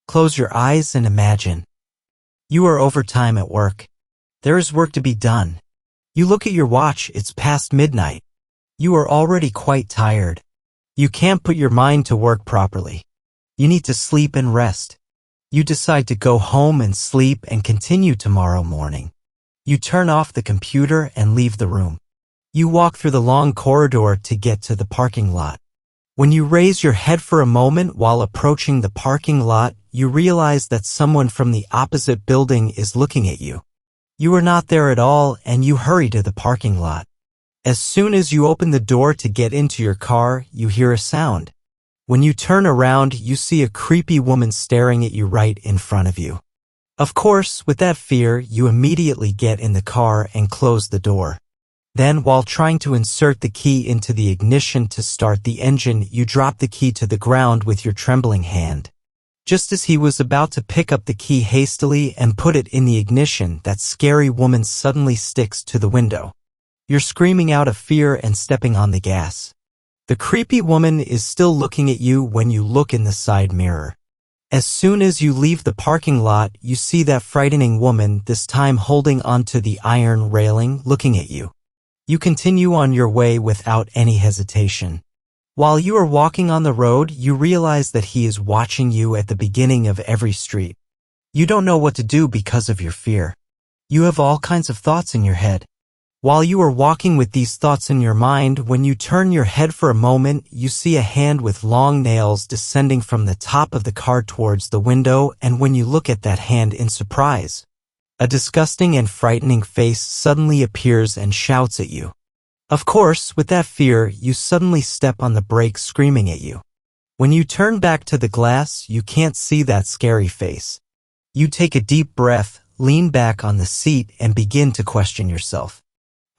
Close your eyes and imagine. You are overtime at work. There is work to be done. You look at your watch, it's past midnight. You are already quite tired. You can't put your mind to work properly. You need to sleep and rest. You decide to go home and sleep and continue tomorrow morning. You turn off the computer and leave the room. You walk through the long corridor to get to the parking lot. When you raise your head for a moment while approaching the parking lot, you realize that someone from the opposite building is looking at you. You are not there at all and you hurry to the parking lot. As soon as you open the door to get into your car, you hear a sound. When you turn around, you see a creepy woman staring at you right in front of you. Of course, with that fear, you immediately get in the car and close the door. Then, while trying to insert the key into the ignition to start the engine, you drop the key to the ground with your trembling hand. Just as he was about to pick up the key hastily and put it in the ignition, that scary woman suddenly sticks to the window. You're screaming out of fear and stepping on the gas. The creepy woman is still looking at you when you look in the side mirror. As soon as you leave the parking lot, you see that frightening woman, this time holding onto the iron railing, looking at you. You continue on your way without any hesitation. While you are walking on the road, you realize that he is watching you at the beginning of every street. You don't know what to do because of your fear. You have all kinds of thoughts in your head. While you are walking with these thoughts in your mind, when you turn your head for a moment, you see a hand with long nails descending from the top of the car towards the window, and when you look at that hand in surprise, a disgusting and frightening face suddenly appears and shouts at you. Of course, with that fear, you suddenly step on the brake screaming at you. When you turn back to the glass, you can't see that scary face. You take a deep breath, lean back on the seat, and begin to question yourself.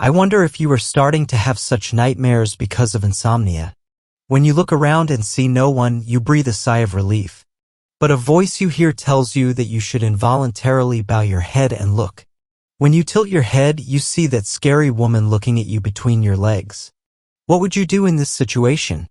I wonder if you are starting to have such nightmares because of insomnia. When you look around and see no one, you breathe a sigh of relief. But a voice you hear tells you that you should involuntarily bow your head and look. When you tilt your head, you see that scary woman looking at you between your legs. What would you do in this situation?